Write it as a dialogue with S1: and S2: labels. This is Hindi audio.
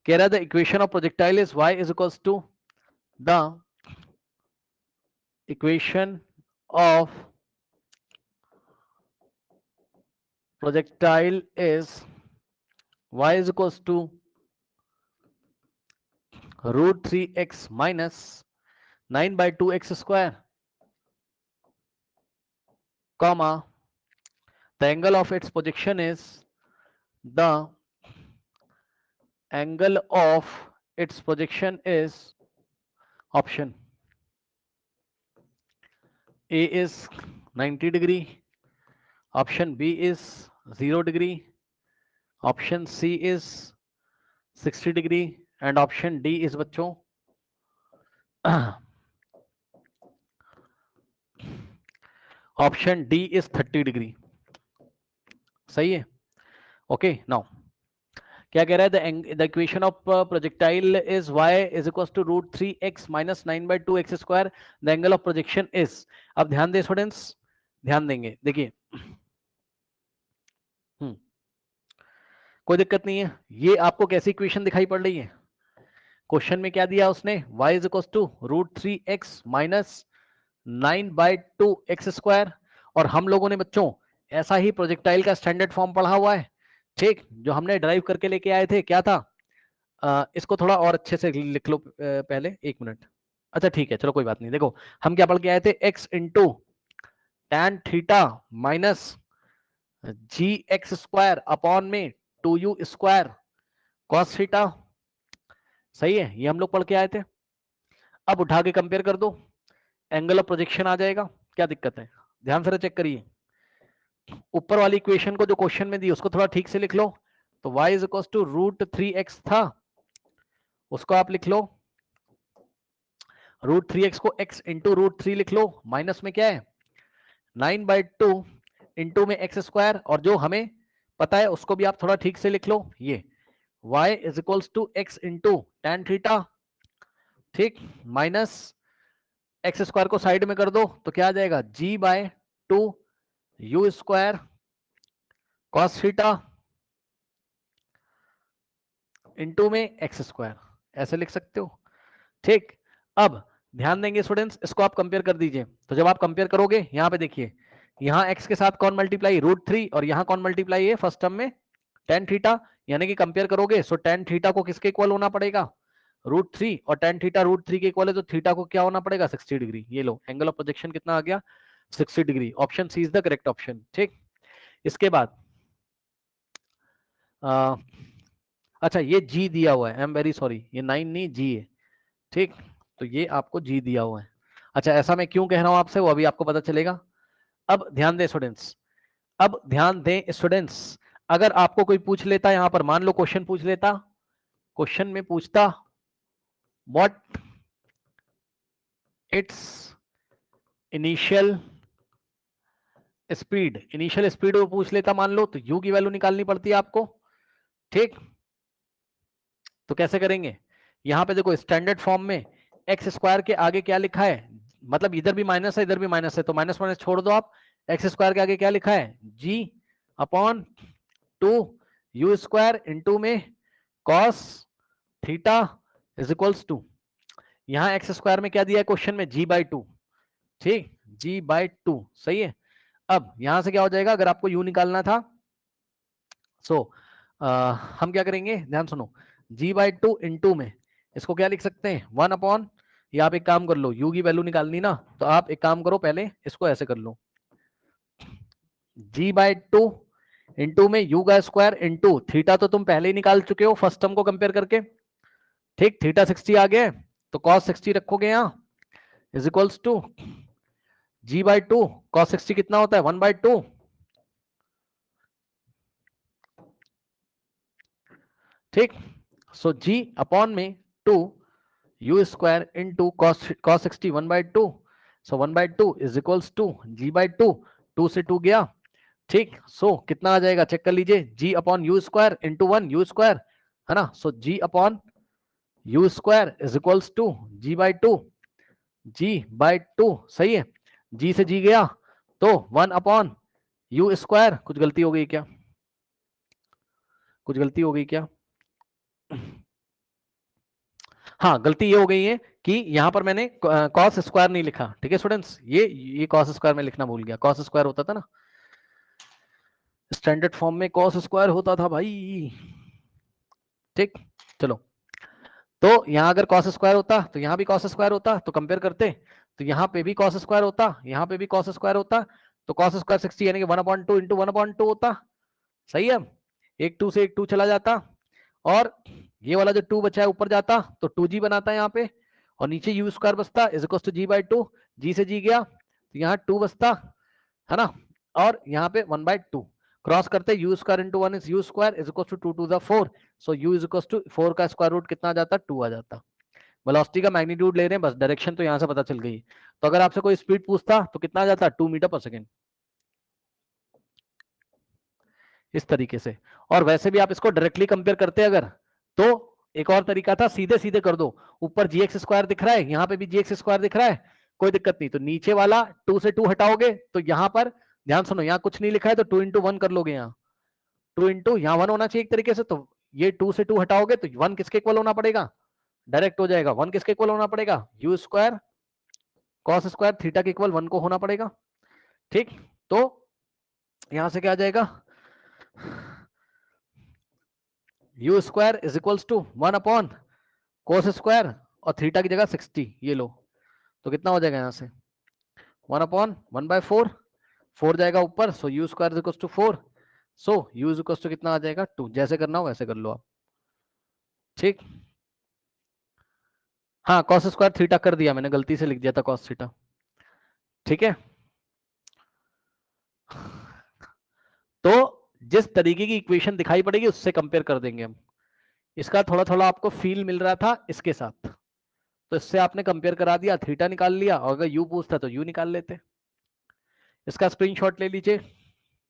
S1: कह रहा है the equation of projectile is y is equals to the equation of projectile is y is equals to root 3x minus 9 by 2x square, comma, the angle of its projection is the angle of its projection is option A is 90 degree, option B is 0 degree, option C is 60 degree and option D is बच्चों ऑप्शन डी इज 30 डिग्री। सही है। ओके नाउ क्या कह रहा है the equation of projectile is y is equal to root 3x minus 9 by 2x square, the angle of projection is. अब ध्यान दे स्टूडेंट्स, ध्यान देंगे, देखिए कोई दिक्कत नहीं है। ये आपको कैसी इक्वेशन दिखाई पड़ रही है? क्वेश्चन में क्या दिया उसने, y is equal to root 3x minus 9 by 2x square, और हम लोगों ने बच्चों ऐसा ही प्रोजेक्टाइल का स्टैंडर्ड फॉर्म पढ़ा हुआ है, ठीक, जो हमने ड्राइव करके लेके आए थे। क्या था? इसको थोड़ा और अच्छे से लिख लो पहले, एक मिनट। अच्छा ठीक है, चलो कोई बात नहीं। देखो हम क्या पढ़ के आए थे, x into tan theta minus G X square upon में 2u स्क्वायर कॉस थीटा। सही है, ये हम लोग पढ़ के आए थे। अब उठा के कंपेयर कर दो, एंगल ऑफ प्रोजेक्शन आ जाएगा। क्या दिक्कत है? ध्यान से चेक करिए, ऊपर वाली इक्वेशन को जो क्वेश्चन में दी उसको थोड़ा ठीक से लिख लो। तो y is equal to root 3x था, उसको आप लिख लो रूट 3x को x इंटू रूट 3 लिख लो, माइनस में क्या है 9 बाई 2 इंटू में x स्क्वायर, और जो हमें पता है उसको भी आप थोड़ा ठीक से लिख लो, ये y is equals to x into tan theta, ठीक, माइनस एक्स स्क्वायर को साइड में कर दो तो क्या आ जाएगा g by 2 u square cos theta into में एक्स स्क्वायर, ऐसे लिख सकते हो, ठीक। अब ध्यान देंगे स्टूडेंट्स, इसको आप कंपेयर कर दीजिए। तो जब आप कंपेयर करोगे, यहां पे देखिए, यहां x के साथ कौन मल्टीप्लाई, रूट 3, और यहां कौन मल्टीप्लाई है फर्स्ट टर्म में टेन थीटा, यानी कि कंपेयर करोगे सो टेन थीटा को किसके इक्वल होना पड़ेगा, रूट 3, और टेन थीटा रूट 3 के इक्वल है, तो थीटा को क्या होना पड़ेगा 60 डिग्री। ये लो एंगल ऑफ प्रोजेक्शन कितना आ गया 60 degree. Option C is the correct option, ठीक। इसके बाद अच्छा ये जी दिया हुआ है, आई एम वेरी सॉरी, ये 9 नहीं जी है, ठीक। तो ये आपको जी दिया हुआ है। अच्छा ऐसा मैं क्यों कह रहा हूं आपसे, वो अभी आपको पता चलेगा। अब ध्यान दें स्टूडेंट्स, अब ध्यान दें स्टूडेंट्स, अगर आपको कोई पूछ लेता, यहां पर मान लो क्वेश्चन पूछ लेता, क्वेश्चन में पूछता what it's initial speed, initial speed वो पूछ लेता मान लो, तो यू की वैल्यू निकालनी पड़ती है आपको, ठीक। तो कैसे करेंगे, यहां पे देखो स्टैंडर्ड फॉर्म में एक्स स्क्वायर के आगे क्या लिखा है, मतलब इधर भी माइनस है इधर भी माइनस है, तो माइनस माइनस छोड़ दो आप, एक्स स्क्वायर के आगे क्या लिखा है g upon 2 u square into में cos theta is equals to, यहां एक्स स्क्वायर में क्या दिया है क्वेश्चन में जी बाई 2, ठीक, जी बाई 2, सही है। अब यहां से क्या हो जाएगा, अगर आपको यू निकालना था, सो हम क्या करेंगे, ध्यान सुनो, जी बाई 2 इंटू में इसको क्या लिख सकते हैं 1 अपॉन, या आप एक काम कर लो, यू की वैल्यू निकालनी ना, तो आप एक काम करो, पहले इसको ऐसे कर लो, जी बाई 2 इंटू में यू का स्क्वायर इंटू थीटा, तो तुम पहले ही निकाल चुके हो फर्स्ट टर्म को कंपेयर करके, ठीक, थीटा 60 आ गया, तो कॉस 60 रखोगे यहां is equals to ji by 2, cos 60 कितना होता है 1 बाई 2, ठीक। सो जी अपॉन में 2 u square into cos 60 1 by 2, so 1 by 2 is equals to ji by 2, 2 से 2 गया, ठीक। सो कितना आ जाएगा चेक कर लीजिए, G upon U square into 1 U square, है ना, so G upon U square is equals to ji by 2, G by 2, सही है, जी से जी गया, तो 1 अपॉन यू स्क्वायर, कुछ गलती हो गई क्या, कुछ गलती हो गई क्या हाँ, गलती ये हो गई है कि यहाँ पर मैंने कॉस स्क्वायर नहीं लिखा। ठीक है स्टूडेंट्स, ये कॉस स्क्वायर में लिखना भूल गया। कॉस स्क्वायर होता था ना स्टैंडर्ड फॉर्म में, कॉस स्क्वायर होता था भाई। ठीक, चलो, तो यहाँ अगर कॉस स्क्वायर होता तो यहाँ भी कॉस स्क्वायर होता, तो कंपेयर करते, तो यहाँ पे भी कॉस स्क्वायर होता, यहाँ पे भी कॉस स्क्वायर होता, तो कॉस स्क्वायर 60 यानी कि 1/2 इंटू 1/2 होता। सही है, एक 2 से एक 2 चला जाता, और ये वाला जो 2 बचा है ऊपर जाता तो 2g बनाता है यहाँ पे, और नीचे यू स्क्वायर बचता इज इक्वल टू g/2, जी से जी गया तो यहाँ 2 बचता है ना, और यहाँ पे 1/2 क्रॉस करते, u square into 1 is u square is equal to 2 to the 4, so u is equal to 4 का स्क्वायर रूट कितना आ जाता, 2 आ जाता। वेलोसिटी का मैग्नीट्यूड ले रहे हैं बस, डायरेक्शन तो यहाँ से पता चल गई। तो अगर आपसे कोई स्पीड पूछता तो कितना आ जाता, 2 मीटर पर सेकेंड, इस तरीके से। और वैसे भी आप इसको डायरेक्टली कंपेयर करते अगर, तो एक और तरीका था, सीधे सीधे कर दो, ऊपर जी एक्स स्क्वायर दिख रहा है, यहाँ पे भी जी एक्स स्क्वायर दिख रहा है, कोई दिक्कत नहीं, तो नीचे वाला 2 से 2 हटाओगे तो यहाँ पर, ध्यान सुनो, यहाँ कुछ नहीं लिखा है तो 2 इंटू 1 कर लोगे, यहाँ 2 इंटू यहाँ 1 होना चाहिए एक तरीके से, तो ये 2 से 2 हटाओगे तो 1 किसके इक्वल होना पड़ेगा, डायरेक्ट हो जाएगा, 1 किसके इक्वल होना पड़ेगा, you square cos square theta के इक्वल 1 को होना पड़ेगा। ठीक, तो यहां से क्या आ जाएगा, u square is equals to 1 cos square, और थीटा की जगह 60, ये लो, तो कितना हो जाएगा यहाँ से 1/1/4, 4 जाएगा ऊपर, so u square is equals to 4, so u is equals to कितना आ जाएगा 2, जैसे करना हो वैसे कर लो आप। ठीक, हाँ कॉस स्क्वायर थीटा कर दिया मैंने, गलती से लिख दिया था कॉस थीटा। ठीक है, तो जिस तरीके की इक्वेशन दिखाई पड़ेगी उससे कंपेयर कर देंगे हम। इसका थोड़ा थोड़ा आपको फील मिल रहा था इसके साथ, तो इससे आपने कंपेयर करा दिया, थीटा निकाल लिया, और अगर यू पूछता तो यू निकाल लेते। इसका स्क्रीनशॉट ले लीजिए।